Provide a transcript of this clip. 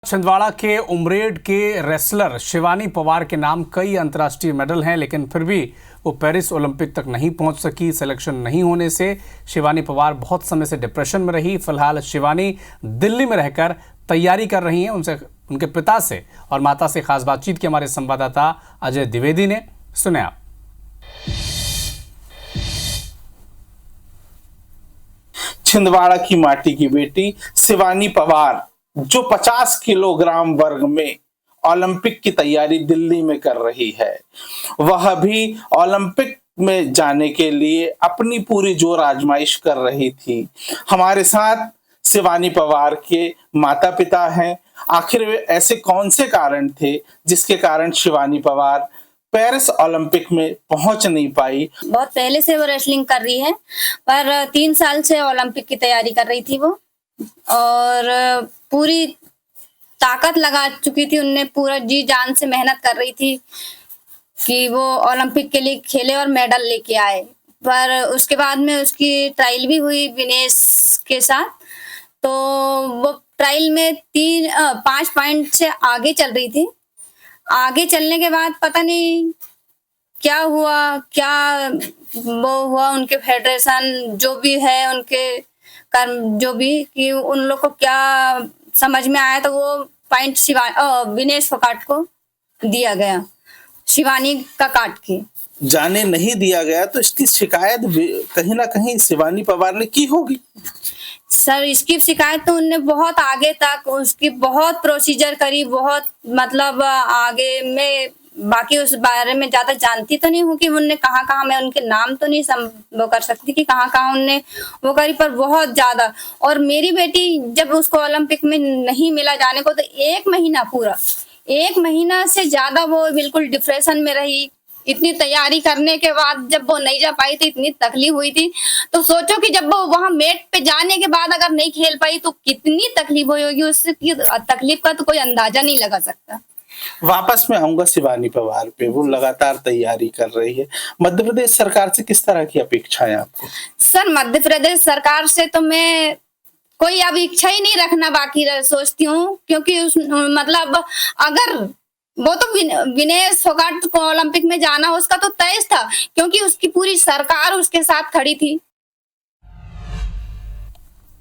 छिंदवाड़ा के उमरेड के रेसलर शिवानी पवार के नाम कई अंतर्राष्ट्रीय मेडल हैं, लेकिन फिर भी वो पेरिस ओलंपिक तक नहीं पहुंच सकी। सिलेक्शन नहीं होने से शिवानी पवार बहुत समय से डिप्रेशन में रही। फिलहाल शिवानी दिल्ली में रहकर तैयारी कर रही हैं। उनसे, उनके पिता से और माता से खास बातचीत की हमारे संवाददाता अजय द्विवेदी ने। सुने आप। छिंदवाड़ा की माटी की बेटी शिवानी पवार जो 50 किलोग्राम वर्ग में ओलंपिक की तैयारी दिल्ली में कर रही है, वह भी ओलंपिक में जाने के लिए अपनी पूरी जोर आजमाइश कर रही थी। हमारे साथ शिवानी पवार के माता पिता हैं। आखिर वे ऐसे कौन से कारण थे जिसके कारण शिवानी पवार पेरिस ओलंपिक में पहुंच नहीं पाई? बहुत पहले से वो रेसलिंग कर रही है, पर 3 साल से ओलंपिक की तैयारी कर रही थी वो, और पूरी ताकत लगा चुकी थी। उनने पूरा जी जान से मेहनत कर रही थी कि वो ओलंपिक के लिए खेले और मेडल लेके आए। पर उसके बाद में उसकी ट्रायल भी हुई विनेश के साथ, तो वो ट्रायल में 5 पॉइंट से आगे चल रही थी। आगे चलने के बाद पता नहीं क्या हुआ, क्या वो हुआ, उनके फेडरेशन जो भी है, उनके कर्म जो भी, कि उन लोग को क्या समझ में आया, तो वो पॉइंट विनेश फोगाट को दिया गया, शिवानी का काट के जाने नहीं दिया गया। तो इसकी शिकायत कहीं ना कहीं शिवानी पवार ने की होगी। सर, इसकी शिकायत तो उनने बहुत आगे तक उसकी बहुत प्रोसीजर करी, बहुत मतलब आगे में। बाकी उस बारे में ज्यादा जानती तो नहीं हूँ कि उनने कहाँ कहाँ, मैं उनके नाम तो नहीं वो कर सकती कि कहाँ कहाँ उनने वो करी, पर बहुत ज्यादा। और मेरी बेटी जब उसको ओलंपिक में नहीं मिला जाने को, तो 1 महीना, पूरा 1 महीना से ज्यादा वो बिल्कुल डिप्रेशन में रही। इतनी तैयारी करने के बाद जब वो नहीं जा पाई थी, इतनी तकलीफ हुई थी। तो सोचो कि जब वो वहां मेट पे जाने के बाद अगर नहीं खेल पाई तो कितनी तकलीफ हुई होगी। उससे तकलीफ का तो कोई अंदाजा नहीं लगा सकता। वापस में आऊंगा शिवानी पवार पे। वो लगातार तैयारी कर रही है। मध्य प्रदेश सरकार से किस तरह की अपेक्षाएं आपको? सर, मध्य प्रदेश सरकार से तो मैं कोई अब इच्छा ही नहीं रखना बाकी सोचती हूँ, क्योंकि उस मतलब अगर वो तो विनेश फोगाट को ओलंपिक में जाना उसका तो तय था, क्योंकि उसकी पूरी सरकार उसके साथ खड़ी थी।